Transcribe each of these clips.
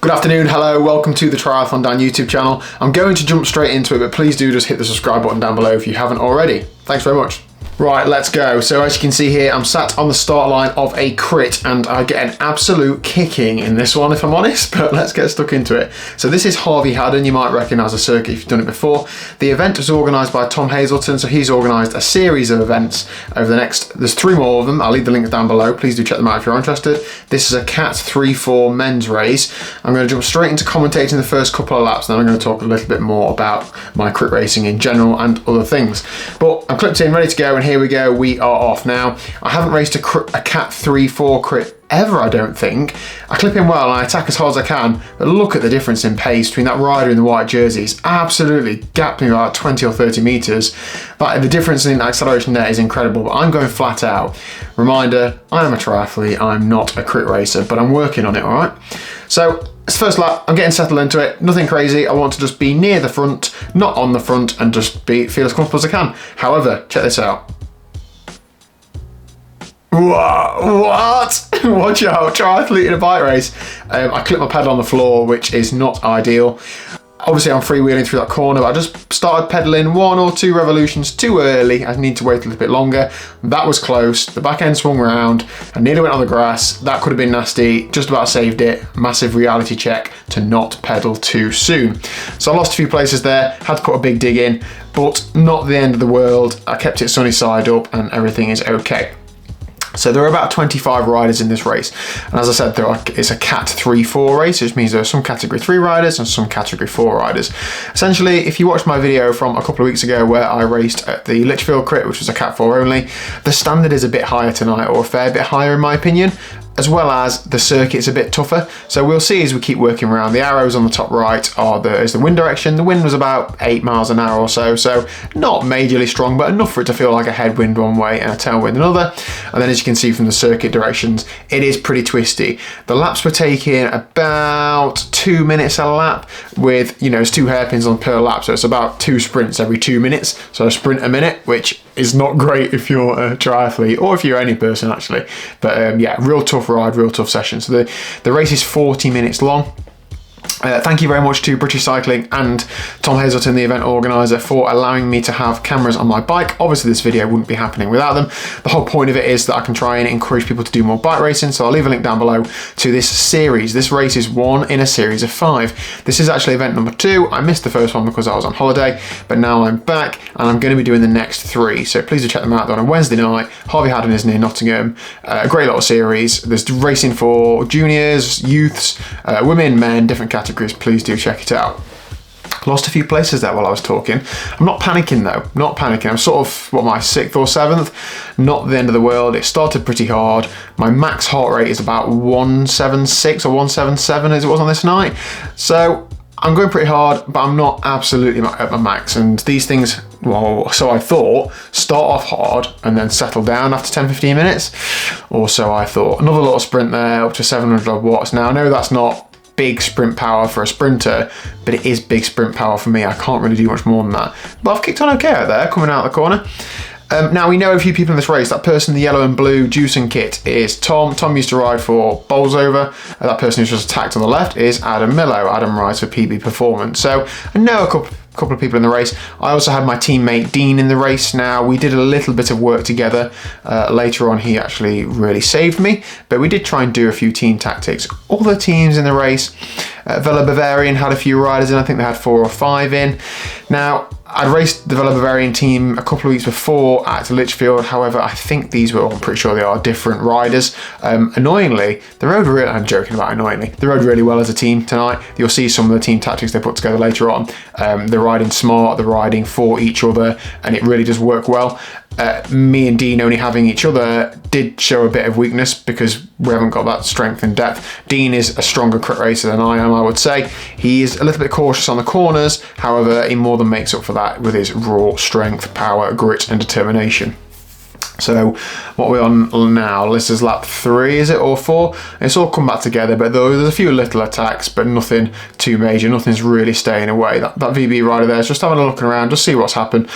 Good afternoon, hello, welcome to the TriathlonDan YouTube channel. I'm going to jump straight into it, but please do just hit the subscribe button down below if you haven't already. Thanks very much. Right, let's go. So as you can see here, I'm sat on the start line of a crit and I get an absolute kicking in this one, if I'm honest, but let's get stuck into it. So this is Harvey Haddon. You might recognise the circuit if you've done it before. The event was organised by Tom Hazelton, so he's organised a series of events over the next, there's 3 more of them. I'll leave the links down below. Please do check them out if you're interested. This is a Cat 3-4 men's race. I'm going to jump straight into commentating the first couple of laps, then I'm going to talk a little bit more about my crit racing in general and other things. But I'm clipped in, ready to go, and here we go, we are off. Now, I haven't raced a Cat 3-4 crit ever, I don't think. I clip in well and I attack as hard as I can, but look at the difference in pace between that rider in the white jersey. It's absolutely gapped me about 20 or 30 metres. But the difference in acceleration there is incredible, but I'm going flat out. Reminder, I am a triathlete, I'm not a crit racer, but I'm working on it, all right? So, it's first lap, I'm getting settled into it, nothing crazy. I want to just be near the front, not on the front, and just feel as comfortable as I can. However, check this out. What? Watch out, triathlete in a bike race. I clipped my pedal on the floor, which is not ideal. Obviously I'm freewheeling through that corner, but I just started pedaling 1 or 2 revolutions too early. I need to wait a little bit longer. That was close. The back end swung around. I nearly went on the grass. That could have been nasty. Just about saved it. Massive reality check to not pedal too soon. So I lost a few places there. Had to put a big dig in, but not the end of the world. I kept it sunny side up and everything is okay. So there are about 25 riders in this race. And as I said, it's a Cat 3-4 race, which means there are some Category 3 riders and some Category 4 riders. Essentially, if you watched my video from a couple of weeks ago where I raced at the Lichfield crit, which was a Cat 4 only, the standard is a bit higher tonight, or a fair bit higher in my opinion, as well as the circuit's a bit tougher. So we'll see as we keep working around. The arrows on the top right is the wind direction. The wind was about 8 miles an hour or so not majorly strong, but enough for it to feel like a headwind one way and a tailwind another. And then as you can see from the circuit directions, it is pretty twisty. The laps were taking about 2 minutes a lap with, it's 2 hairpins on per lap, so it's about 2 sprints every 2 minutes. So a sprint a minute, which is not great if you're a triathlete or if you're any person actually. But yeah, real tough ride, real tough session. So the race is 40 minutes long. Thank you very much to British Cycling and Tom Hazelton, the event organiser, for allowing me to have cameras on my bike. Obviously this video wouldn't be happening without them. The whole point of it is that I can try and encourage people to do more bike racing, so I'll leave a link down below to this series. This race is 1 in a series of 5. This is actually event number 2. I missed the first one because I was on holiday, but now I'm back and I'm going to be doing the next 3. So please do check them out. They're on a Wednesday night. Harvey Haddon is near Nottingham. A great little series. There's racing for juniors, youths, women, men, different categories. Please do check it out. Lost a few places there while I was talking. I'm not panicking though, not panicking. I'm sort of, my 6th or 7th? Not the end of the world. It started pretty hard. My max heart rate is about 176 or 177 as it was on this night. So I'm going pretty hard, but I'm not absolutely at my max. And these things, well, so I thought, start off hard and then settle down after 10-15 minutes. Or so I thought. Another little sprint there, up to 700 watts. Now I know that's not big sprint power for a sprinter, but it is big sprint power for me. I can't really do much more than that. But I've kicked on okay out there, coming out of the corner. Now we know a few people in this race. That person in the yellow and blue juicing kit is Tom. Tom used to ride for Bolsover. That person who's just attacked on the left is Adam Millo. Adam rides for PB Performance. So I know a couple of people in the race. I also had my teammate Dean in the race. Now we did a little bit of work together. Later on he actually really saved me, but we did try and do a few team tactics. All the teams in the race, Vela Bavarian had a few riders in. I think they had 4 or 5 in. Now I'd raced the Vela Bavarian team a couple of weeks before at Lichfield. However, I think I'm pretty sure they are different riders. Annoyingly, I'm joking about annoyingly, they rode really well as a team tonight. You'll see some of the team tactics they put together later on. They're riding smart, they're riding for each other, and it really does work well. Me and Dean only having each other did show a bit of weakness because we haven't got that strength and depth. Dean is a stronger crit racer than I am, I would say. He is a little bit cautious on the corners, however, he more than makes up for that with his raw strength, power, grit and determination. So what we're on now, this is lap 3, is it, or 4? It's all come back together, but there's a few little attacks, but nothing too major. Nothing's really staying away. That VB rider there is just having a look around, just see what's happening.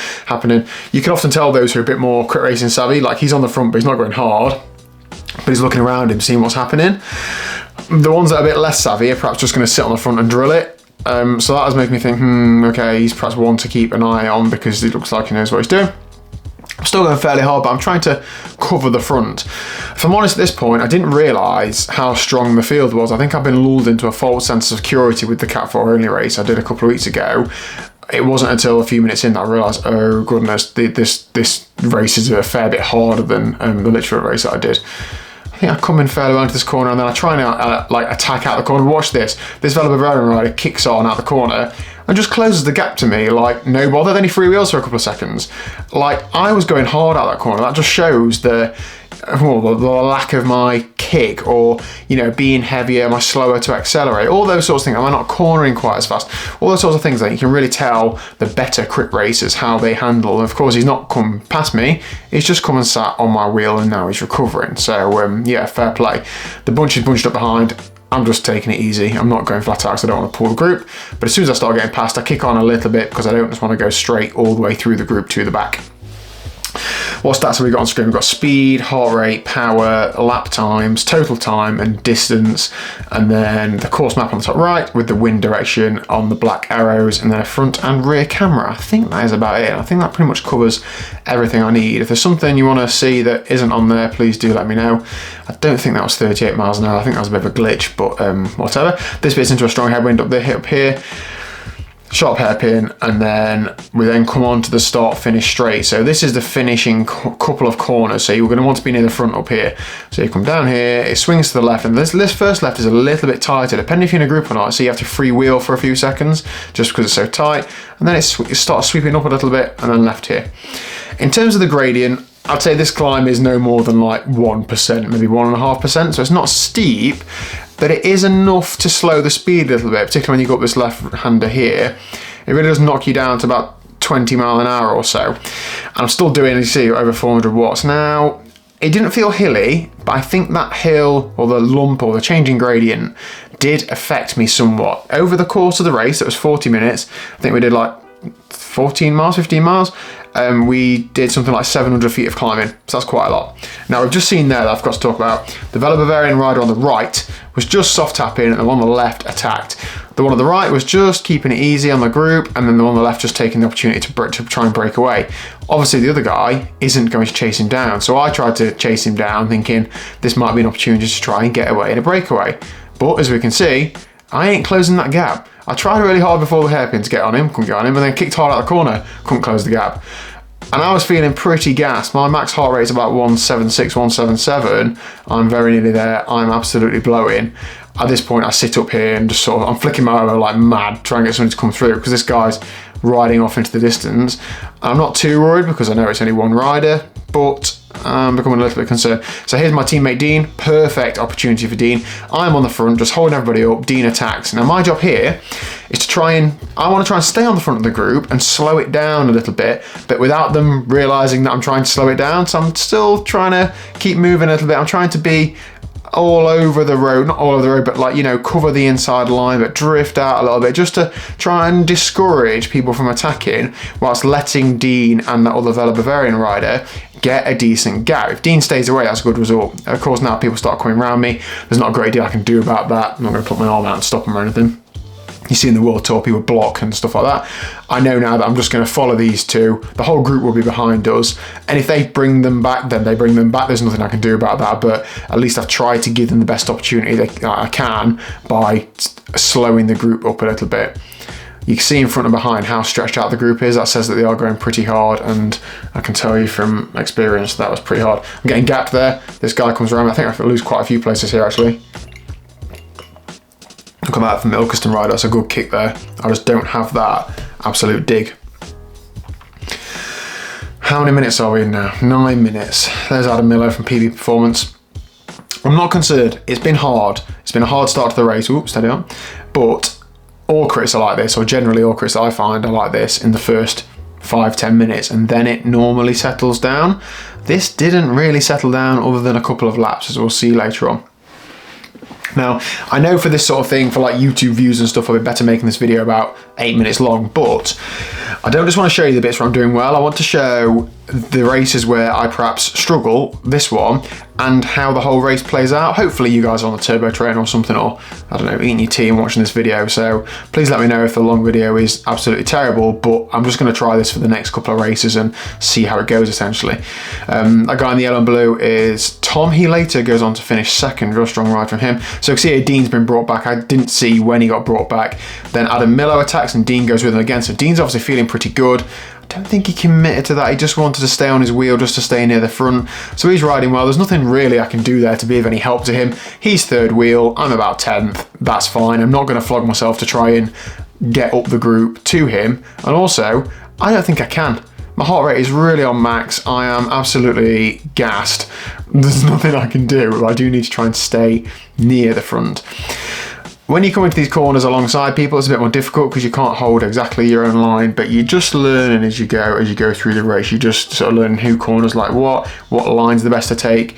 You can often tell those who are a bit more crit racing savvy, like he's on the front, but he's not going hard. But he's looking around him, seeing what's happening. The ones that are a bit less savvy are perhaps just going to sit on the front and drill it. So that was making me think, okay, he's perhaps one to keep an eye on because it looks like he knows what he's doing. I'm still going fairly hard, but I'm trying to cover the front. If I'm honest at this point, I didn't realise how strong the field was. I think I've been lulled into a false sense of security with the Cat 4 only race I did a couple of weeks ago. It wasn't until a few minutes in that I realised, oh goodness, this race is a fair bit harder than the literal race that I did. I think I come in fairly well into this corner and then I try and like attack out the corner. Watch this. This Velobavarian rider kicks on out the corner and just closes the gap to me, like no bother. Then he freewheels for a couple of seconds. Like I was going hard out that corner. That just shows the lack of my kick, or being heavier, am I slower to accelerate, all those sorts of things. Am I not cornering quite as fast? All those sorts of things that you can really tell the better crit racers how they handle. And of course, he's not come past me, he's just come and sat on my wheel and now he's recovering. So yeah, fair play. The bunch is bunched up behind. I'm just taking it easy. I'm not going flat out because I don't want to pull the group. But as soon as I start getting past, I kick on a little bit because I don't just want to go straight all the way through the group to the back. What stats have we got on screen? We've got speed, heart rate, power, lap times, total time and distance, and then the course map on the top right with the wind direction on the black arrows, and then a front and rear camera. I think that is about it. I think that pretty much covers everything I need. If there's something you want to see that isn't on there, please do let me know. I don't think that was 38 miles an hour. I think that was a bit of a glitch, but whatever. This bit's into a strong headwind up there, hit up here. Sharp hairpin, and then we then come on to the start finish straight. So this is the finishing couple of corners, so you're going to want to be near the front up here. So you come down here, it swings to the left, and this first left is a little bit tighter depending if you're in a group or not, so you have to freewheel for a few seconds just because it's so tight, and then it starts sweeping up a little bit and then left here. In terms of the gradient, I'd say this climb is no more than like 1%, maybe 1.5%, so it's not steep, but it is enough to slow the speed a little bit, particularly when you go up this left-hander here. It really does knock you down to about 20 mile an hour or so. And I'm still doing, as you see, over 400 watts. Now, it didn't feel hilly, but I think that hill or the lump or the changing gradient did affect me somewhat. Over the course of the race, it was 40 minutes. I think we did like 14 miles, 15 miles. We did something like 700 feet of climbing, so that's quite a lot. Now we've just seen there that I've got to talk about. The Velobavarian rider on the right was just soft tapping and the one on the left attacked. The one on the right was just keeping it easy on the group, and then the one on the left just taking the opportunity to try and break away. Obviously the other guy isn't going to chase him down, so I tried to chase him down thinking this might be an opportunity to try and get away in a breakaway. But as we can see, I ain't closing that gap. I tried really hard before the hairpin to get on him, couldn't get on him, and then kicked hard out the corner, couldn't close the gap. And I was feeling pretty gassed. My max heart rate is about 176, 177. I'm very nearly there. I'm absolutely blowing. At this point, I sit up here and just I'm flicking my over like mad, trying to get somebody to come through because this guy's riding off into the distance. I'm not too worried because I know it's only one rider, but I'm becoming a little bit concerned. So here's my teammate Dean. Perfect opportunity for Dean. I'm on the front, just holding everybody up. Dean attacks. Now my job here is to I want to try and stay on the front of the group and slow it down a little bit, but without them realizing that I'm trying to slow it down. So I'm still trying to keep moving a little bit. I'm trying to be all over the road, not all over the road, but like, cover the inside line, but drift out a little bit just to try and discourage people from attacking whilst letting Dean and that other Velobavarian rider get a decent gap. If Dean stays away, that's a good result. Of course, now people start coming around me. There's not a great deal I can do about that. I'm not going to put my arm out and stop them or anything. You see in the World Tour, people block and stuff like that. I know now that I'm just going to follow these two. The whole group will be behind us. And if they bring them back, then they bring them back. There's nothing I can do about that. But at least I've tried to give them the best opportunity that I can by slowing the group up a little bit. You can see in front and behind how stretched out the group is. That says that they are going pretty hard, and I can tell you from experience that was pretty hard. I'm getting gapped there. This guy comes around. I think I can lose quite a few places here, actually. Look at that from the Ilkeston rider. That's a good kick there. I just don't have that absolute dig. How many minutes are we in now? 9 minutes. There's Adam Miller from PB Performance. I'm not concerned. It's been hard. It's been a hard start to the race. Oops, steady on. But all crits are like this, or generally all crits that I find are like this in the first 5-10 minutes, and then it normally settles down. This didn't really settle down other than a couple of laps, as we'll see later on. Now, I know for this sort of thing, for like YouTube views and stuff, I'd be better making this video about 8 minutes long, but I don't just want to show you the bits where I'm doing well. I want to show the races where I perhaps struggle, this one, and how the whole race plays out. Hopefully you guys are on the turbo train or something, or I don't know, eating your tea and watching this video. So please let me know if the long video is absolutely terrible, but I'm just going to try this for the next couple of races and see how it goes essentially. A guy in the yellow and blue is Tom. He later goes on to finish second, real strong ride from him. So you can see here Dean's been brought back. I didn't see when he got brought back. Then Adam Millo attacks and Dean goes with him again. So Dean's obviously feeling pretty good. I don't think he committed to that. He just wanted to stay on his wheel, just to stay near the front. So he's riding well. There's nothing really I can do there to be of any help to him. He's third wheel. I'm about 10th. That's fine. I'm not going to flog myself to try and get up the group to him. And also, I don't think I can. My heart rate is really on max. I am absolutely gassed. There's nothing I can do. I do need to try and stay near the front. When you come into these corners alongside people, it's a bit more difficult because you can't hold exactly your own line, but you're just learning as you go through the race. You just sort of learn who corners like what line's the best to take.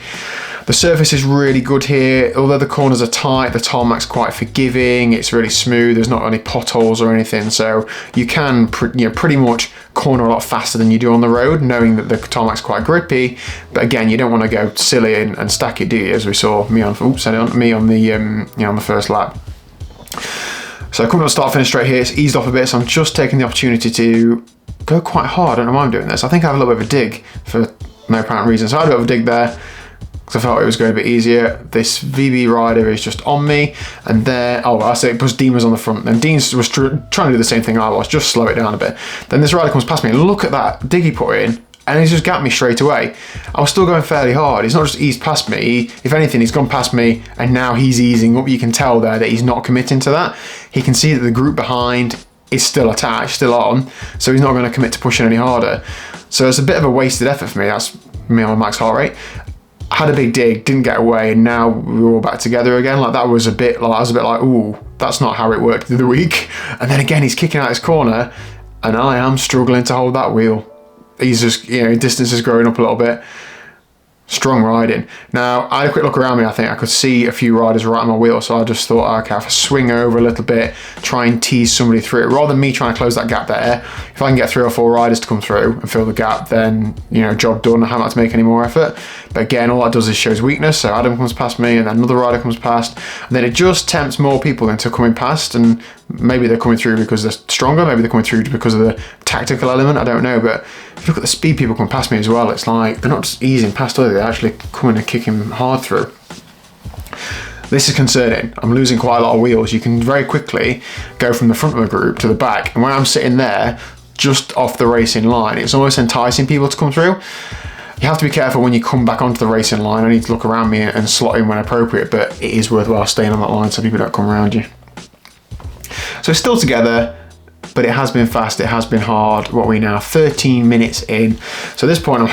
The surface is really good here. Although the corners are tight, the tarmac's quite forgiving. It's really smooth. There's not any potholes or anything, so you can pretty much corner a lot faster than you do on the road, knowing that the tarmac's quite grippy. But again, you don't want to go silly and stack it, do you? As we saw me on the first lap. So coming on start finish straight here, it's eased off a bit, so I'm just taking the opportunity to go quite hard. I don't know why I'm doing this. I think I have a little bit of a dig for no apparent reason. So I had a bit of a dig there because I felt it was going a bit easier. This VB rider is just on me, and there, I say because Dean was on the front, and Dean was trying to do the same thing I was, just slow it down a bit. Then this rider comes past me, and look at that dig he put in, and he's just gapped me straight away. I was still going fairly hard. He's not just eased past me. If anything, he's gone past me and now he's easing up. You can tell there that he's not committing to that. He can see that the group behind is still attached, still on, so he's not going to commit to pushing any harder. So it's a bit of a wasted effort for me. That's me on my max heart rate. I had a big dig, didn't get away, and now we're all back together again. Like I was a bit like, ooh, that's not how it worked the other week. And then again, he's kicking out his corner, and I am struggling to hold that wheel. He's just, distance is growing up a little bit. Strong riding. Now, I had a quick look around me. I think I could see a few riders right on my wheel, so I just thought, okay, if I swing over a little bit, try and tease somebody through it, rather than me trying to close that gap there. If I can get 3 or 4 riders to come through and fill the gap, then, job done. I haven't had to make any more effort. But again, all that does is shows weakness. So Adam comes past me, and then another rider comes past, and then it just tempts more people into coming past, and maybe they're coming through because they're stronger, maybe they're coming through because of the tactical element, I don't know. But if you look at the speed people coming past me as well, it's like they're not just easing past, are they? They're actually coming and kicking hard through. This is concerning. I'm losing quite a lot of wheels. You can very quickly go from the front of the group to the back, and when I'm sitting there just off the racing line, it's almost enticing people to come through. You have to be careful when you come back onto the racing line. I need to look around me and slot in when appropriate, but it is worthwhile staying on that line so people don't come around you. So it's still together, but it has been fast, it has been hard. What are we now? 13 minutes in. So at this point I'm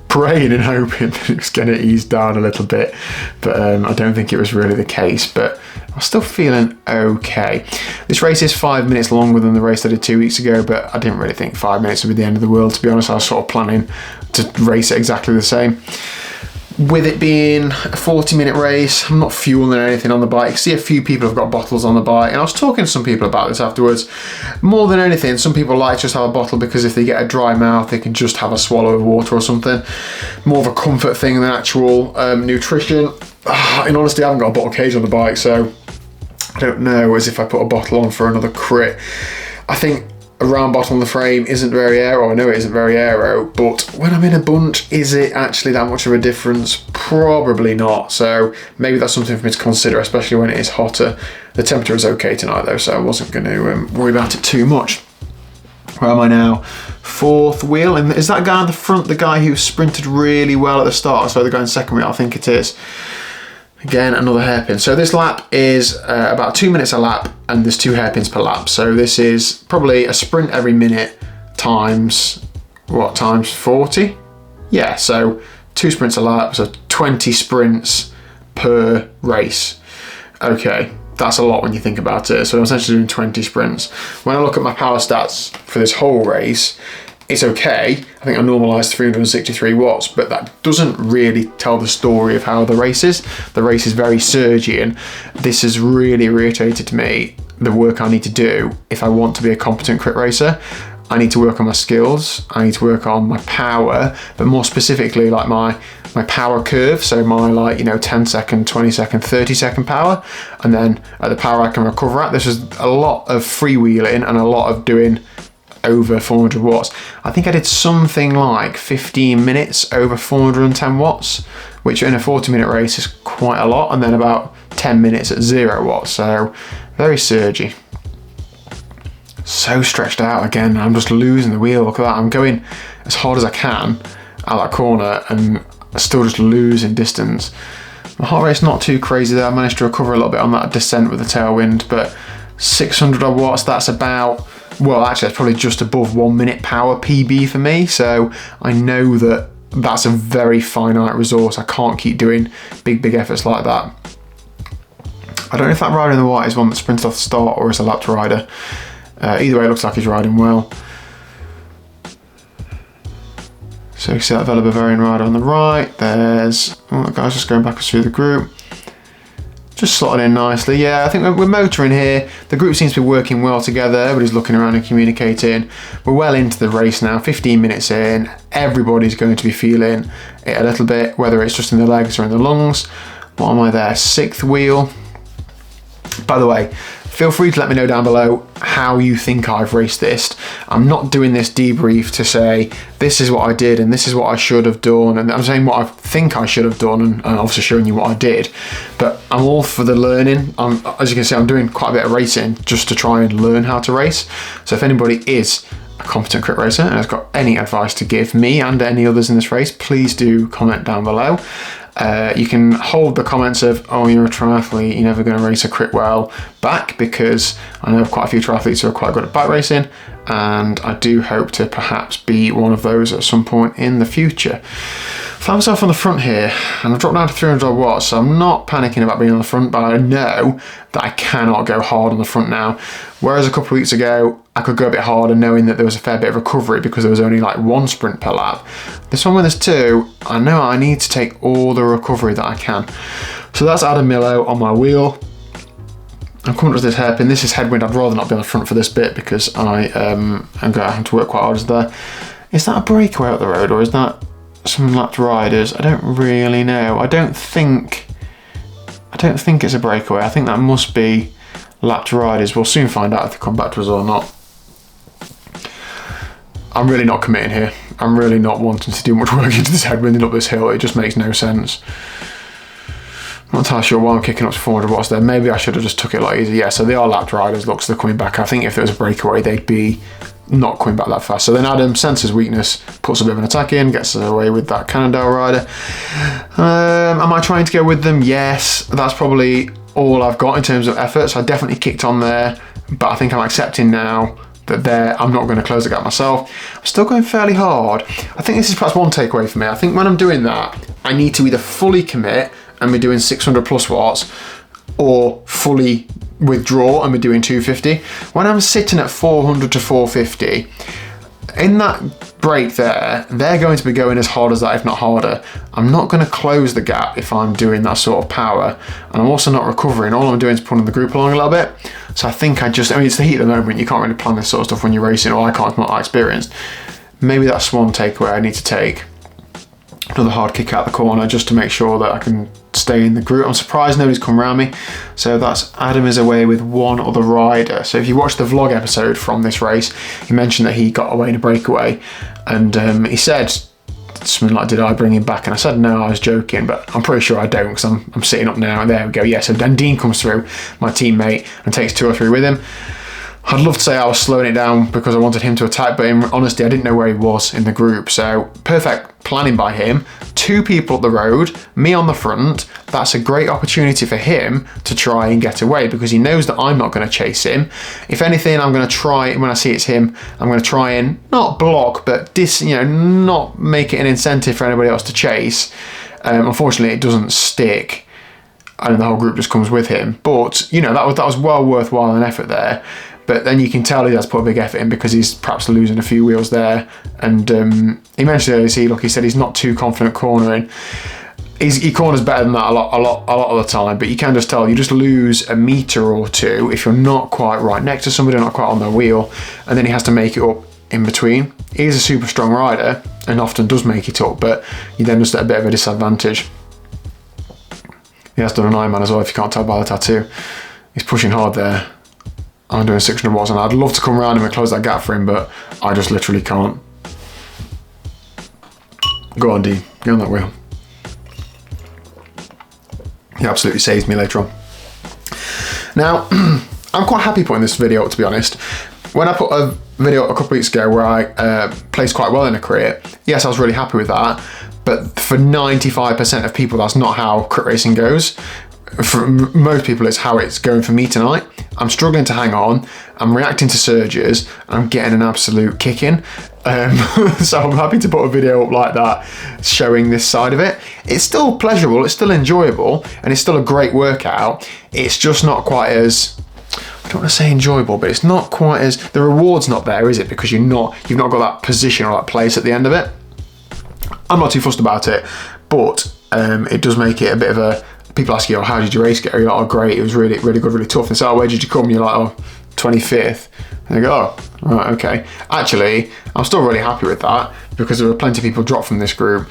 praying and hoping that it's going to ease down a little bit, but I don't think it was really the case, but I'm still feeling okay. This race is 5 minutes longer than the race I did 2 weeks ago, but I didn't really think 5 minutes would be the end of the world, to be honest. I was sort of planning to race it exactly the same. With it being a 40-minute race, I'm not fueling anything on the bike. See, a few people have got bottles on the bike, and I was talking to some people about this afterwards. More than anything, some people like to just have a bottle because if they get a dry mouth, they can just have a swallow of water or something. More of a comfort thing than actual nutrition. In honesty, I haven't got a bottle cage on the bike, so I don't know as if I put a bottle on for another crit. I think a round bottle on the frame isn't very aero. I know it isn't very aero, but when I'm in a bunch, is it actually that much of a difference? Probably not. So maybe that's something for me to consider, especially when it is hotter. The temperature is okay tonight though, so I wasn't going to worry about it too much. Where am I now? 4th wheel, and is that guy on the front the guy who sprinted really well at the start? So the guy in 2nd wheel, I think it is. Again, another hairpin. So this lap is about 2 minutes a lap, and there's 2 hairpins per lap. So this is probably a sprint every minute times, what, times 40? Yeah, so 2 sprints a lap, so 20 sprints per race. Okay, that's a lot when you think about it. So I'm essentially doing 20 sprints. When I look at my power stats for this whole race, it's okay. I think I normalised 363 watts, but that doesn't really tell the story of how the race is. The race is very surgy, and this has really reiterated to me the work I need to do if I want to be a competent crit racer. I need to work on my skills, I need to work on my power, but more specifically like my power curve, so my 10 second, 20 second, 30 second power, and then at the power I can recover at. This is a lot of freewheeling and a lot of doing over 400 watts. I think I did something like 15 minutes over 410 watts, which in a 40-minute race is quite a lot, and then about 10 minutes at 0 watts, so very surgy. So stretched out again, I'm just losing the wheel. Look at that, I'm going as hard as I can out that corner and still just losing distance. My heart rate's not too crazy there. I managed to recover a little bit on that descent with the tailwind, but 600 odd watts, that's about, well actually that's probably just above 1 minute power PB for me, so I know that that's a very finite resource. I can't keep doing big efforts like that. I don't know if that rider in the white is one that sprinted off the start or is a lapped rider. Either way, it looks like he's riding well. So you can see that Vela Bavarian rider on the right. There's, the guy's just going backwards through the group. Just slotted in nicely. Yeah, I think we're motoring here. The group seems to be working well together. Everybody's looking around and communicating. We're well into the race now, 15 minutes in. Everybody's going to be feeling it a little bit, whether it's just in the legs or in the lungs. What am I there? 6th wheel. By the way, feel free to let me know down below how you think I've raced this. I'm not doing this debrief to say this is what I did and this is what I should have done, and I'm saying what I think I should have done and obviously showing you what I did. But I'm all for the learning. As you can see, I'm doing quite a bit of racing just to try and learn how to race. So if anybody is a competent crit racer and has got any advice to give me and any others in this race, please do comment down below. You can hold the comments of, oh, you're a triathlete, you're never going to race a crit well, back, because I know of quite a few triathletes who are quite good at bike racing, and I do hope to perhaps be one of those at some point in the future. Found myself on the front here, and I've dropped down to 300 watts, so I'm not panicking about being on the front, but I know that I cannot go hard on the front now. Whereas a couple of weeks ago, I could go a bit harder knowing that there was a fair bit of recovery because there was only like 1 sprint per lap. This one when there's 2, I know I need to take all the recovery that I can. So that's Adam Millo on my wheel. I'm coming to this hairpin. This is headwind. I'd rather not be on the front for this bit because I am going to have to work quite hard there. Is that a breakaway out the road, or is that some lapped riders? I don't really know. I don't think it's a breakaway. I think that must be lapped riders. We'll soon find out if they come back to us or not. I'm really not committing here. I'm really not wanting to do much work into this headwind and up this hill. It just makes no sense. I'm not entirely sure why I'm kicking up to 400 watts there. Maybe I should have just took it like easy. Yeah, so they are lapped riders. Look, so they're coming back. I think if there was a breakaway, they'd be not coming back that fast. So then Adam senses weakness, puts a bit of an attack in, gets away with that Cannondale rider. Am I trying to go with them? Yes. That's probably all I've got in terms of effort. So I definitely kicked on there, but I think I'm accepting now that I'm not going to close the gap myself. I'm still going fairly hard. I think this is perhaps one takeaway for me. I think when I'm doing that, I need to either fully commit and be doing 600 plus watts, or fully withdraw and be doing 250. When I'm sitting at 400 to 450, in that break there, they're going to be going as hard as that, if not harder. I'm not going to close the gap if I'm doing that sort of power, and I'm also not recovering. All I'm doing is pulling the group along a little bit. So I think I mean, it's the heat of the moment. You can't really plan this sort of stuff when you're racing, or I can't, I'm not that experienced. Maybe that's one takeaway I need to take. Another hard kick out the corner just to make sure that I can stay in the group. I'm surprised nobody's come around me. So that's Adam is away with 1 other rider. So if you watch the vlog episode from this race, he mentioned that he got away in a breakaway, and he said something like, did I bring him back? And I said no, I was joking, but I'm pretty sure I don't, because I'm sitting up now, and there we go. Yeah, so Dan Dean comes through, my teammate, and takes 2 or 3 with him. I'd love to say I was slowing it down because I wanted him to attack, but in honesty, I didn't know where he was in the group. So perfect planning by him. 2 people up the road, me on the front. That's a great opportunity for him to try and get away because he knows that I'm not going to chase him. If anything, I'm going to try, when I see it's him, I'm going to try and not block, but not make it an incentive for anybody else to chase. Unfortunately, it doesn't stick, and the whole group just comes with him. But that was well worthwhile an effort there. But then you can tell he has put a big effort in because he's perhaps losing a few wheels there. And he mentioned earlier, he said he's not too confident cornering. He corners better than that a lot of the time, but you can just tell you just lose a metre or 2 if you're not quite right next to somebody, not quite on their wheel, and then he has to make it up in between. He's a super strong rider and often does make it up, but you then just at a bit of a disadvantage. He has done an Ironman as well, if you can't tell by the tattoo. He's pushing hard there. I'm doing 600 watts, and I'd love to come around him and close that gap for him, but I just literally can't. Go on, Dean, get on that wheel. He absolutely saves me later on. Now, I'm quite happy putting this video up, to be honest. When I put a video up a couple of weeks ago where I placed quite well in a crit, yes, I was really happy with that, but for 95% of people, that's not how crit racing goes. For most people, it's how it's going for me tonight. I'm struggling to hang on, I'm reacting to surges, and I'm getting an absolute kicking. So I'm happy to put a video up like that, showing this side of it. It's still pleasurable, it's still enjoyable, and it's still a great workout. It's just not quite as, I don't want to say enjoyable, but it's not quite as, the reward's not there, is it? Because you've not got that position or that place at the end of it. I'm not too fussed about it, but it does make it a bit of a, people ask you, oh, how did your race go? You're like, oh, great, it was really, really good, really tough. And so, oh, where did you come? You're like, oh, 25th. And they go, oh, right, okay. Actually, I'm still really happy with that because there were plenty of people dropped from this group.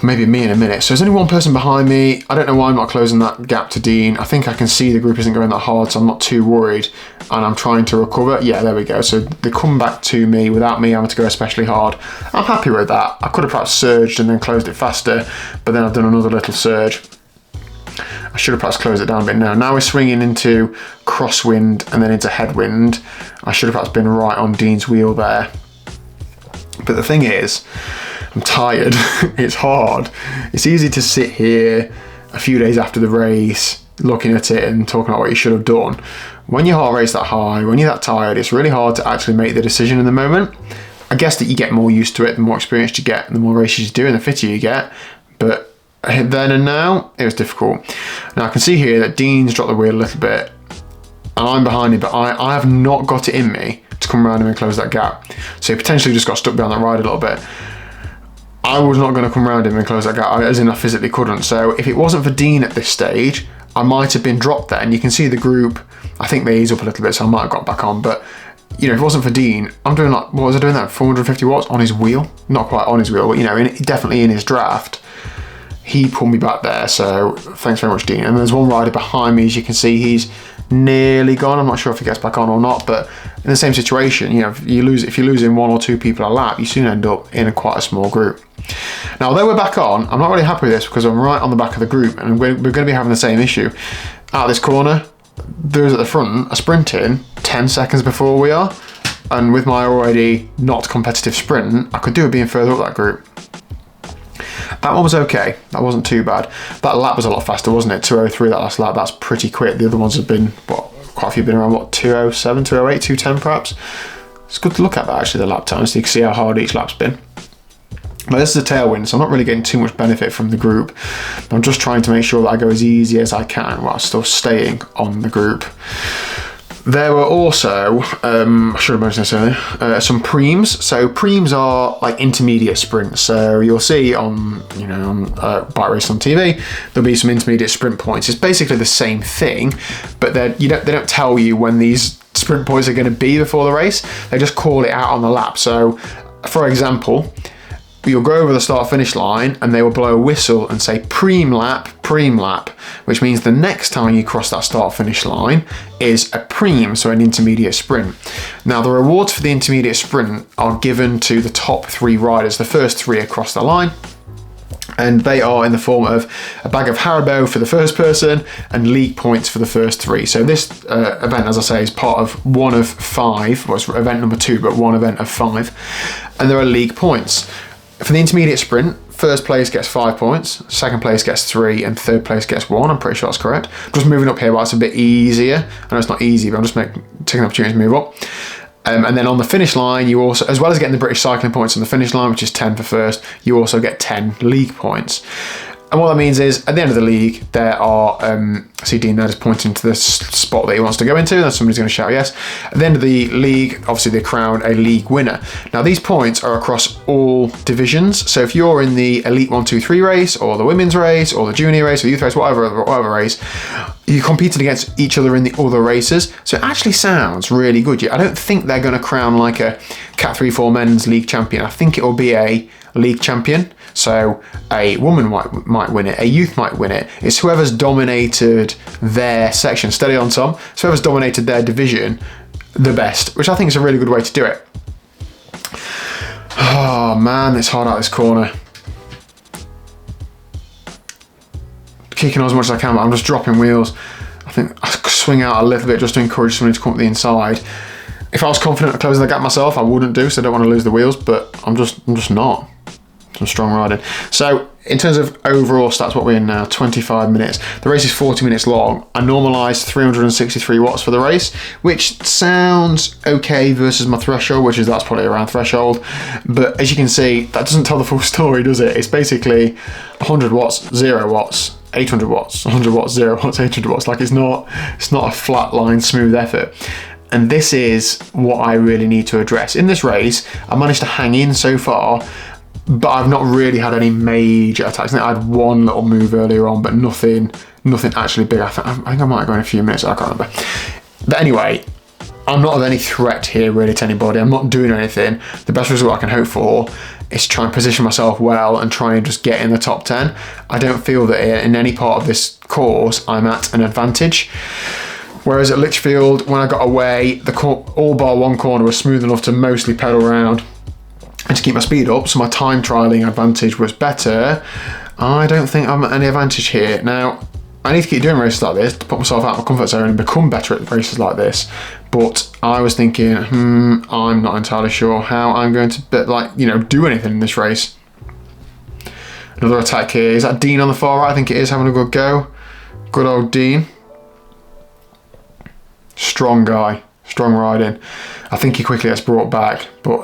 Maybe me in a minute. So there's only one person behind me. I don't know why I'm not closing that gap to Dean. I think I can see the group isn't going that hard, so I'm not too worried. And I'm trying to recover. Yeah, there we go. So they come back to me without me having to go especially hard. I'm happy with that. I could have perhaps surged and then closed it faster, but then I've done another little surge. I should have perhaps closed it down a bit now. Now we're swinging into crosswind and then into headwind. I should have perhaps been right on Dean's wheel there. But the thing is, I'm tired. It's hard. It's easy to sit here a few days after the race, looking at it and talking about what you should have done. When your heart rate's that high, when you're that tired, it's really hard to actually make the decision in the moment. I guess that you get more used to it, the more experience you get, the more races you do, and the fitter you get. But then and now, it was difficult. Now I can see here that Dean's dropped the wheel a little bit, and I'm behind him, but I have not got it in me to come around him and close that gap. So he potentially just got stuck behind that ride a little bit. I was not going to come around him and close that gap, as in I physically couldn't. So if it wasn't for Dean at this stage, I might have been dropped there. And you can see the group, I think they ease up a little bit, so I might have got back on. But, you know, if it wasn't for Dean, I'm doing like, what was I doing that? 450 watts on his wheel? Not quite on his wheel, but, you know, definitely in his draft. He pulled me back there, so thanks very much, Dean. And there's one rider behind me, as you can see, he's nearly gone. I'm not sure if he gets back on or not, but in the same situation, you know, if you're losing one or two people a lap, you soon end up in quite a small group. Now, although we're back on, I'm not really happy with this because I'm right on the back of the group, and we're going to be having the same issue. Out of this corner, those at the front are sprinting 10 seconds before we are, and with my already not competitive sprint, I could do it being further up that group. That one was okay. That wasn't too bad. That lap was a lot faster, wasn't it? 2:03 that last lap. That's pretty quick. The other ones have been, what, quite a few have been around, what, 2:07, 2:08, 2:10 perhaps? It's good to look at that, actually, the lap time, so you can see how hard each lap's been. But this is a tailwind, so I'm not really getting too much benefit from the group. I'm just trying to make sure that I go as easy as I can while still staying on the group. There were also, I should have mentioned this earlier, some preems. So preems are like intermediate sprints. So you'll see on, you know, on bike race on TV, there'll be some intermediate sprint points. It's basically the same thing, but they don't tell you when these sprint points are going to be before the race. They just call it out on the lap. So, for example, you'll go over the start-finish line and they will blow a whistle and say preem lap, which means the next time you cross that start-finish line is a preem, so an intermediate sprint. Now, the rewards for the intermediate sprint are given to the top 3 riders, the first 3 across the line, and they are in the form of a bag of Haribo for the first person and league points for the first 3. So this event, as I say, is part of one of 5, well, it's event number 2, but one event of 5, and there are league points. For the intermediate sprint, first place gets 5 points, second place gets 3, and third place gets 1. I'm pretty sure that's correct. I'm just moving up here, but it's a bit easier. I know it's not easy, but I'm just taking the opportunity to move up. And then on the finish line, you also, as well as getting the British cycling points on the finish line, which is 10 for first, you also get 10 league points. And what that means is, at the end of the league, there are, see Dean there just pointing to the spot that he wants to go into, and somebody's going to shout yes. At the end of the league, obviously they crown a league winner. Now these points are across all divisions, so if you're in the Elite 1, 2, 3 race, or the women's race, or the junior race, or youth race, whatever race, you competed against each other in the other races, so it actually sounds really good. I don't think they're going to crown like a Cat 3-4 men's league champion. I think it will be a league champion. So a woman might win it, a youth might win it. It's whoever's dominated their section. Steady on, Tom. It's whoever's dominated their division the best, which I think is a really good way to do it. Oh man, it's hard out this corner. Kicking on as much as I can, but I'm just dropping wheels. I think I swing out a little bit just to encourage somebody to come up the inside. If I was confident of closing the gap myself, I wouldn't do, so I don't want to lose the wheels, but I'm just not. Some strong riding. So in terms of overall stats, what we're in now, 25 minutes. The race is 40 minutes long. I normalised 363 watts for the race, which sounds okay versus my threshold, which is that's probably around threshold. But as you can see, that doesn't tell the full story, does it? It's basically 100 watts, 0 watts, 800 watts, 100 watts, 0 watts, 800 watts. Like it's not a flat line, smooth effort. And this is what I really need to address. In this race, I managed to hang in so far, but I've not really had any major attacks. I think I had one little move earlier on, but nothing actually big. I think I might go in a few minutes, I can't remember. But anyway, I'm not of any threat here really to anybody. I'm not doing anything. The best result I can hope for is try and position myself well and try and just get in the top 10. I don't feel that in any part of this course I'm at an advantage. Whereas at Lichfield, when I got away, all bar one corner was smooth enough to mostly pedal around and to keep my speed up, so my time trialling advantage was better. I don't think I'm at any advantage here. Now, I need to keep doing races like this to put myself out of my comfort zone and become better at races like this. But I was thinking, I'm not entirely sure how I'm going to, do anything in this race. Another attack here. Is that Dean on the far right? I think it is, having a good go. Good old Dean. Strong guy, strong riding. I think he quickly gets brought back, but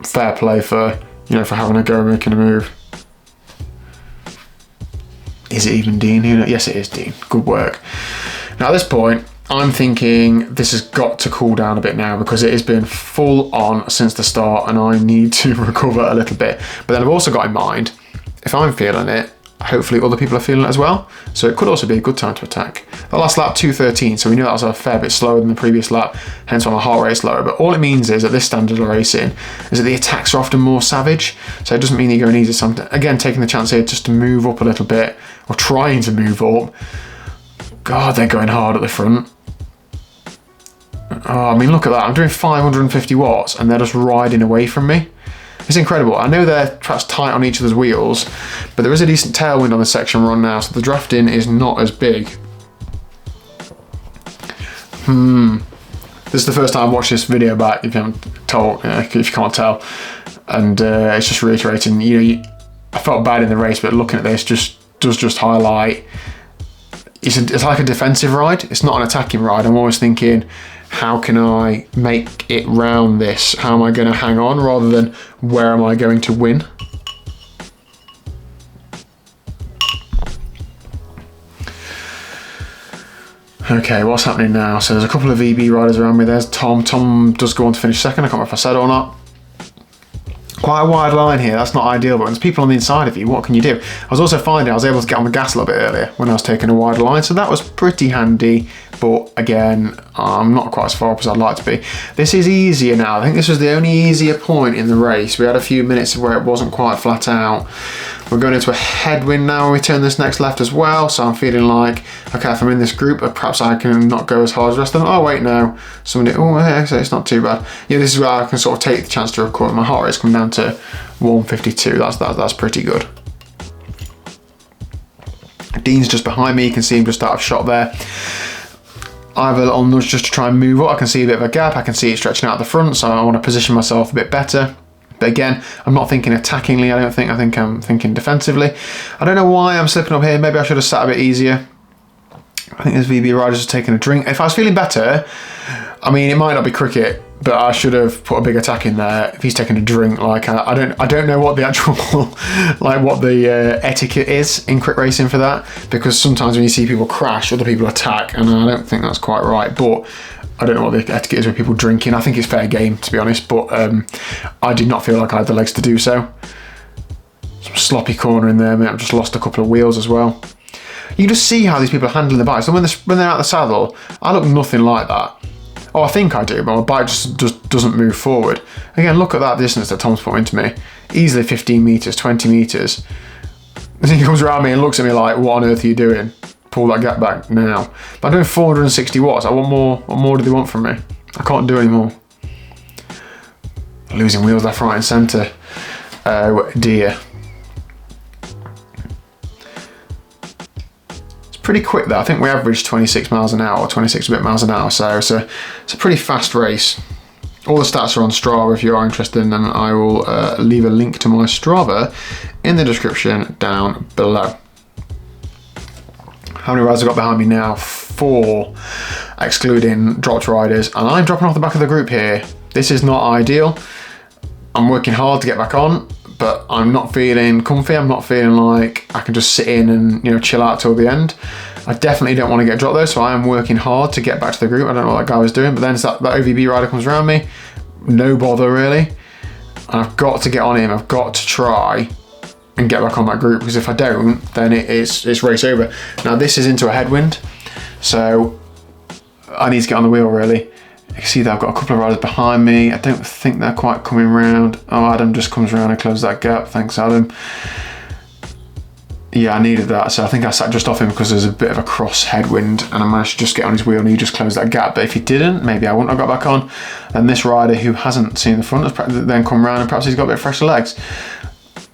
fair play for having a go, making a move. Is it even Dean here? Yes, it is Dean. Good work. Now at this point, I'm thinking this has got to cool down a bit now because it has been full on since the start and I need to recover a little bit. But then I've also got in mind, if I'm feeling it, hopefully other people are feeling it as well. So it could also be a good time to attack. The last lap, 2:13, so we knew that was a fair bit slower than the previous lap, hence why my heart rate is lower. But all it means is, at this standard of racing, is that the attacks are often more savage. So it doesn't mean you're going easy. So I'm, again, taking the chance here just to move up a little bit, or trying to move up. God, they're going hard at the front. Oh, I mean, look at that. I'm doing 550 watts, and they're just riding away from me. It's incredible. I know they're perhaps tight on each other's wheels, but there is a decent tailwind on the section run now, so the drafting is not as big. This is the first time I've watched this video back, if you haven't told, if you can't tell, and it's just reiterating. I felt bad in the race, but looking at this does just highlight. It's like a defensive ride. It's not an attacking ride. I'm always thinking, how can I make it round this? How am I going to hang on rather than where am I going to win? Okay, what's happening now? So there's a couple of VB riders around me. There's Tom. Tom does go on to finish second. I can't remember if I said it or not. Quite a wide line here, that's not ideal, but when there's people on the inside of you, what can you do? I was also finding I was able to get on the gas a little bit earlier when I was taking a wide line, so that was pretty handy, but again, I'm not quite as far up as I'd like to be. This is easier now. I think this was the only easier point in the race. We had a few minutes where it wasn't quite flat out. We're going into a headwind now when we turn this next left as well, so I'm feeling like, okay, if I'm in this group, perhaps I can not go as hard as the rest of them. Oh wait, no, somebody, so it's not too bad. Yeah, this is where I can sort of take the chance to recover. My heart rate's come down to 152, that's pretty good. Dean's just behind me, you can see him just out of shot there. I have a little nudge just to try and move up. I can see a bit of a gap, I can see it stretching out the front, so I want to position myself a bit better. But again, I'm not thinking attackingly, I think I'm thinking defensively. I don't know why I'm slipping up here, maybe I should have sat a bit easier. I think this VB rider's just taking a drink. If I was feeling better, I mean, it might not be cricket, but I should have put a big attack in there. If he's taking a drink, like I don't know what the actual what the etiquette is in crit racing for that, because sometimes when you see people crash, other people attack, and I don't think that's quite right. But I don't know what the etiquette is with people drinking. I think it's fair game, to be honest, but I did not feel like I had the legs to do so. Some sloppy corner in there, mate. I've just lost a couple of wheels as well. You can just see how these people are handling the bikes. And when they're out of the saddle, I look nothing like that. Oh, I think I do, but my bike just doesn't move forward. Again, look at that distance that Tom's put into me. Easily 15 meters, 20 meters. And he comes around me and looks at me like, what on earth are you doing? Pull that gap back now. But I'm doing 460 watts. I want more. What more do they want from me? I can't do any more. Losing wheels left, right and centre. Oh dear. It's pretty quick though. I think we averaged 26 miles an hour, 26 a bit miles an hour. So it's a pretty fast race. All the stats are on Strava if you are interested in them. I will leave a link to my Strava in the description down below. How many riders I've got behind me now? 4, excluding dropped riders. And I'm dropping off the back of the group here. This is not ideal. I'm working hard to get back on, but I'm not feeling comfy. I'm not feeling like I can just sit in and chill out till the end. I definitely don't want to get dropped though, so I am working hard to get back to the group. I don't know what that guy was doing, but then that OVB rider comes around me. No bother really. And I've got to get on him. I've got to try and get back on that group, because if I don't, then it's race over. Now this is into a headwind, so I need to get on the wheel really. You can see that I've got a couple of riders behind me. I don't think they're quite coming round. Oh, Adam just comes around and closes that gap. Thanks, Adam. Yeah, I needed that. So I think I sat just off him because there's a bit of a cross headwind and I managed to just get on his wheel and he just closed that gap. But if he didn't, maybe I wouldn't have got back on. And this rider who hasn't seen the front has then come around and perhaps he's got a bit of fresher legs.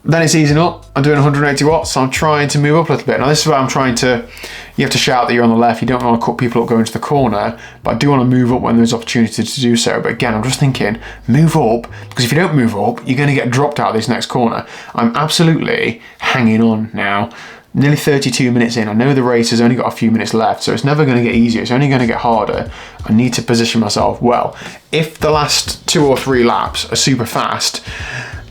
Then it's easing up. I'm doing 180 watts, so I'm trying to move up a little bit. Now this is where I'm trying to, you have to shout that you're on the left. You don't want to cut people up going to the corner, but I do want to move up when there's opportunity to do so. But again, I'm just thinking, move up, because if you don't move up, you're going to get dropped out of this next corner. I'm absolutely hanging on now. Nearly 32 minutes in. I know the race has only got a few minutes left, so it's never going to get easier. It's only going to get harder. I need to position myself well. If the last 2 or 3 laps are super fast,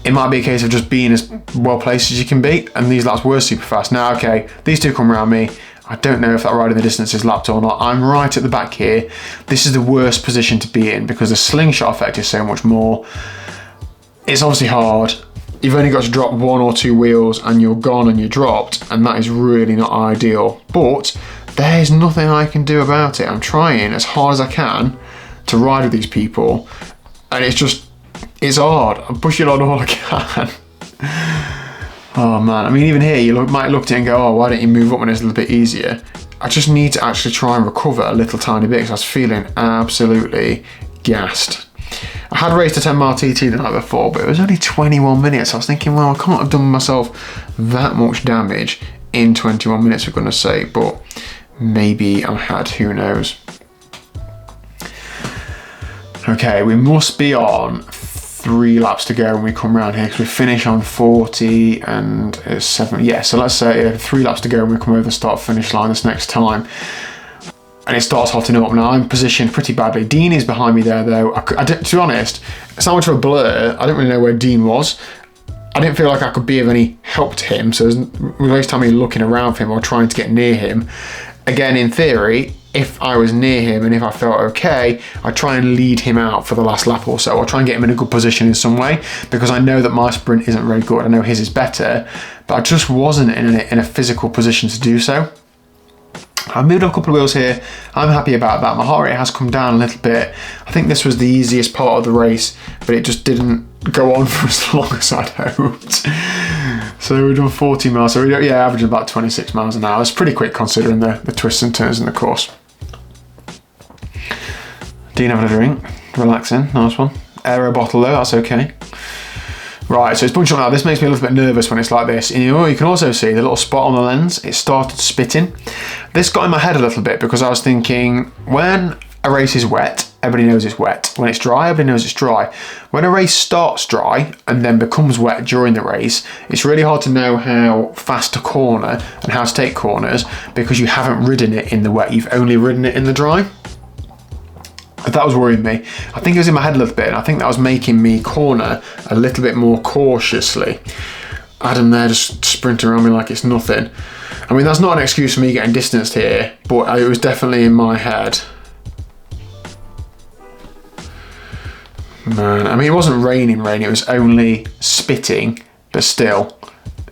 it might be a case of just being as well placed as you can be, and these laps were super fast. Now, okay, these two come around me. I don't know if that rider in the distance is lapped or not. I'm right at the back here. This is the worst position to be in because the slingshot effect is so much more. It's obviously hard. You've only got to drop 1 or 2 wheels and you're gone and you're dropped, and that is really not ideal. But there's nothing I can do about it. I'm trying as hard as I can to ride with these people, and it's hard. I'm pushing on all I can. Oh man, I mean even here you might look at it and go, oh, why don't you move up when it's a little bit easier? I just need to actually try and recover a little tiny bit because I was feeling absolutely gassed. I had raced a 10-mile TT the night before, but it was only 21 minutes. I was thinking, well, I can't have done myself that much damage in 21 minutes, for goodness sake, but maybe I had, who knows. Okay, we must be on 3 laps to go when we come around here because we finish on 40 and 7. Yeah, so let's say 3 laps to go when we come over the start finish line this next time. And it starts hotting up. Now I'm positioned pretty badly. Dean is behind me there though. To be honest, it's not much of a blur. I don't really know where Dean was. I didn't feel like I could be of any help to him, so there's no time me looking around for him or trying to get near him. Again, in theory, if I was near him and if I felt okay, I'd try and lead him out for the last lap or so, or try and get him in a good position in some way, because I know that my sprint isn't very good. I know his is better, but I just wasn't in a physical position to do so. I've moved on a couple of wheels here. I'm happy about that. My heart rate has come down a little bit. I think this was the easiest part of the race, but it just didn't go on for as long as I'd hoped. So we've done 40 miles. So we're averaging about 26 miles an hour. It's pretty quick considering the twists and turns in the course. Dean having a drink, relaxing, nice one. Aero bottle though, that's okay. Right, so it's bunching up now. This makes me a little bit nervous when it's like this. And you can also see the little spot on the lens, it started spitting. This got in my head a little bit because I was thinking, when a race is wet, everybody knows it's wet. When it's dry, everybody knows it's dry. When a race starts dry and then becomes wet during the race, it's really hard to know how fast to corner and how to take corners because you haven't ridden it in the wet, you've only ridden it in the dry. That was worrying me. I think it was in my head a little bit, and I think that was making me corner a little bit more cautiously. Adam there just sprinting around me like it's nothing. I mean, that's not an excuse for me getting distanced here, but it was definitely in my head. Man, I mean, it wasn't raining, it was only spitting, but still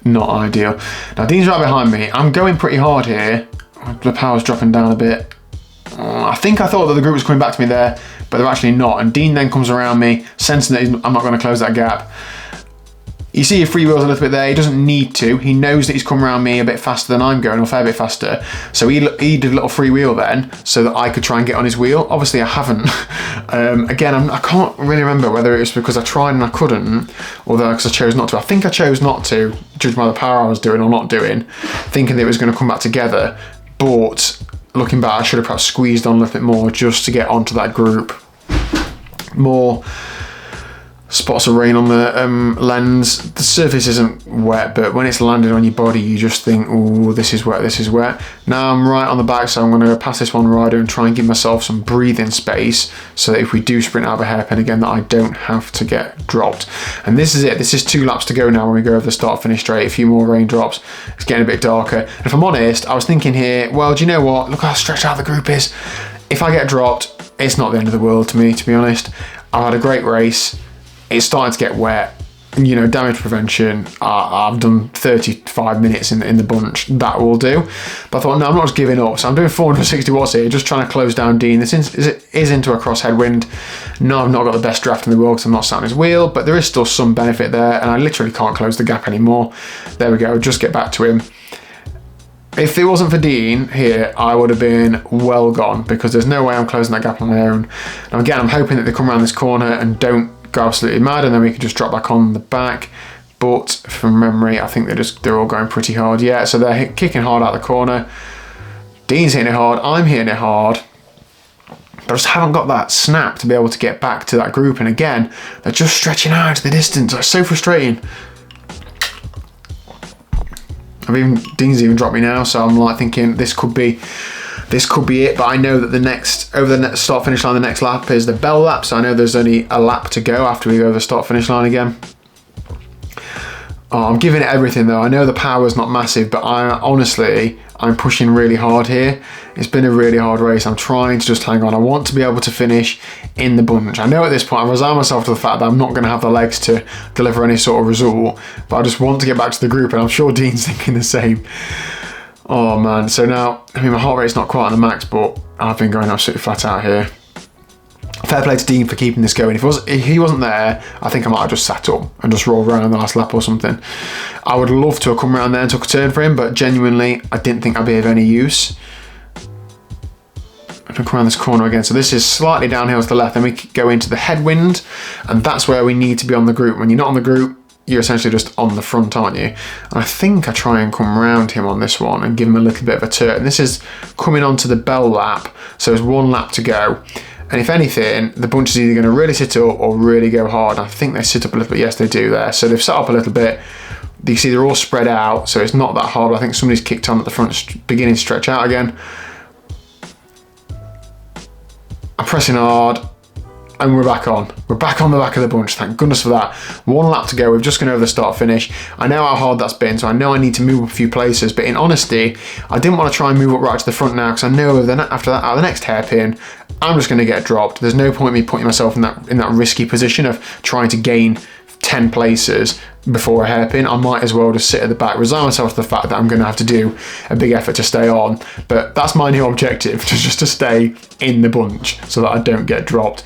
not ideal. Now, Dean's right behind me. I'm going pretty hard here. The power's dropping down a bit. I think I thought that the group was coming back to me there, but they're actually not. And Dean then comes around me, sensing that I'm not going to close that gap. You see he freewheels a little bit there. He doesn't need to. He knows that he's come around me a bit faster than I'm going, or a fair bit faster. So he did a little freewheel then, so that I could try and get on his wheel. Obviously I haven't. Again, I can't really remember whether it was because I tried and I couldn't, or because I chose not to. I think I chose not to, judging by the power I was doing or not doing, thinking that it was going to come back together. But looking back, I should have perhaps squeezed on a little bit more just to get onto that group. More spots of rain on the lens. The surface isn't wet, but when it's landed on your body, you just think, oh, this is wet, this is wet. Now I'm right on the back, so I'm going to pass this one rider and try and give myself some breathing space so that if we do sprint out of a hairpin again, that I don't have to get dropped. And this is it. This is 2 laps to go now when we go over the start-finish straight. A few more raindrops. It's getting a bit darker. And if I'm honest, I was thinking here, well, do you know what? Look how stretched out the group is. If I get dropped, it's not the end of the world to me, to be honest. I've had a great race. It's starting to get wet, you know, damage prevention. I've done 35 minutes in the bunch, that will do. But I thought, no, I'm not just giving up. So I'm doing 460 watts here, just trying to close down Dean. This is into a cross headwind. No, I've not got the best draft in the world because I'm not sat on his wheel, but there is still some benefit there, and I literally can't close the gap anymore. There we go, just get back to him. If it wasn't for Dean here, I would have been well gone, because there's no way I'm closing that gap on my own. Now again, I'm hoping that they come around this corner and don't go absolutely mad, and then we can just drop back on the back. But from memory, I think they're all going pretty hard. Yeah, so they're kicking hard out the corner. Dean's hitting it hard. I'm hitting it hard. But I just haven't got that snap to be able to get back to that group. And again, they're just stretching out into the distance. It's so frustrating. Dean's even dropped me now, so I'm like thinking this could be it, but I know that over the start finish line, the next lap is the bell lap, so I know there's only a lap to go after we go over the start finish line again. Oh, I'm giving it everything though. I know the power's not massive, but I'm pushing really hard here. It's been a really hard race. I'm trying to just hang on. I want to be able to finish in the bunch. I know at this point I resign myself to the fact that I'm not going to have the legs to deliver any sort of result, but I just want to get back to the group, and I'm sure Dean's thinking the same. Oh man, so now, I mean, my heart rate's not quite on the max, but I've been going absolutely flat out here. Fair play to Dean for keeping this going. If he wasn't there, I think I might have just sat up and just rolled around the last lap or something. I would love to have come around there and took a turn for him, but genuinely, I didn't think I'd be of any use. I'm going to come around this corner again. So this is slightly downhill to the left, then we go into the headwind, and that's where we need to be on the group. When you're not on the group, you're essentially just on the front, aren't you? And I think I try and come around him on this one and give him a little bit of a turn. This is coming onto the bell lap, so there's 1 lap to go. And if anything, the bunch is either going to really sit up or really go hard. I think they sit up a little bit. Yes, they do there. So they've set up a little bit. You see they're all spread out, so it's not that hard. But I think somebody's kicked on at the front, beginning to stretch out again. I'm pressing hard. And we're back on. We're back on the back of the bunch. Thank goodness for that. 1 lap to go. We've just gone over the start finish. I know how hard that's been, so I know I need to move up a few places. But in honesty, I didn't want to try and move up right to the front now, because I know after that, the next hairpin, I'm just going to get dropped. There's no point in me putting myself in that risky position of trying to gain 10 places before a hairpin. I might as well just sit at the back, resign myself to the fact that I'm going to have to do a big effort to stay on. But that's my new objective, just to stay in the bunch so that I don't get dropped.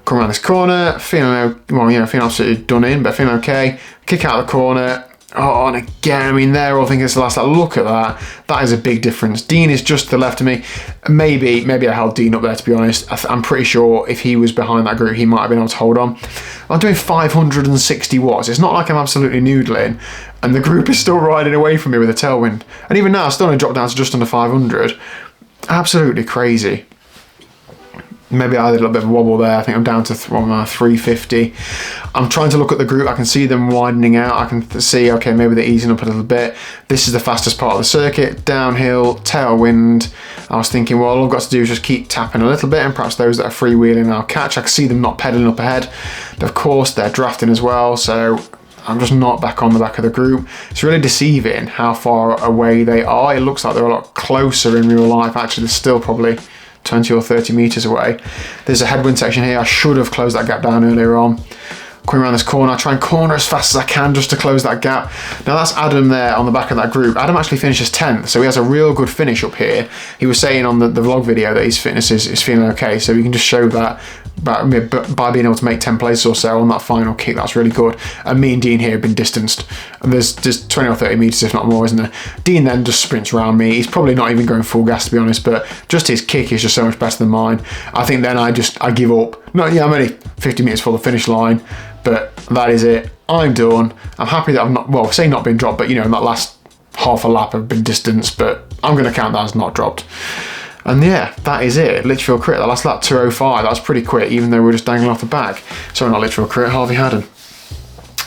Come around this corner, feeling absolutely done in, but feeling okay. Kick out the corner. Oh, and again, I mean, they're all thinking it's the last lap. Look at that. That is a big difference. Dean is just to the left of me. Maybe I held Dean up there, to be honest. I'm pretty sure if he was behind that group, he might have been able to hold on. I'm doing 560 watts. It's not like I'm absolutely noodling, and the group is still riding away from me with a tailwind. And even now, I still only dropped down to just under 500. Absolutely crazy. Maybe I had a little bit of a wobble there. I think I'm down to 350. I'm trying to look at the group. I can see them widening out. I can see, okay, maybe they're easing up a little bit. This is the fastest part of the circuit. Downhill, tailwind. I was thinking, well, all I've got to do is just keep tapping a little bit, and perhaps those that are freewheeling I'll catch. I can see them not pedaling up ahead. But of course, they're drafting as well, so I'm just not back on the back of the group. It's really deceiving how far away they are. It looks like they're a lot closer in real life. Actually, they're still probably 20 or 30 meters away. There's a headwind section here. I should have closed that gap down earlier on. coming around this corner. I try and corner as fast as I can just to close that gap. Now that's Adam there on the back of that group. Adam actually finishes 10th, so he has a real good finish up here. He was saying on the vlog video that his fitness is feeling okay, so you can just show that by being able to make 10 places or so on that final kick. That's really good. And me and Dean here have been distanced, and there's 20 or 30 metres if not more, isn't there? Dean then just sprints around me. He's probably not even going full gas, to be honest, but just his kick is just so much better than mine. I think then I give up. No, yeah, I'm only 50 metres for the finish line, but that is it. I'm done. I'm happy that I've not, well, say not been dropped, but you know, in that last half a lap I've been distanced, but I'm going to count that as not dropped. And yeah, that is it. Litchfield crit, that last lap 2:05, that was pretty quick, even though we were just dangling off the back. Sorry, not Litchfield crit, Harvey Haddon.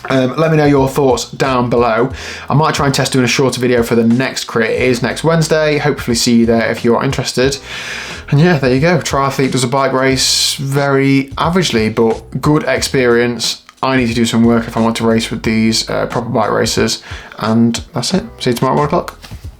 Let me know your thoughts down below. I might try and test doing a shorter video for the next crit. It is next Wednesday. Hopefully see you there if you are interested. And yeah, there you go. Triathlete does a bike race very averagely, but good experience. I need to do some work if I want to race with these proper bike racers. And that's it. See you tomorrow at 1 o'clock.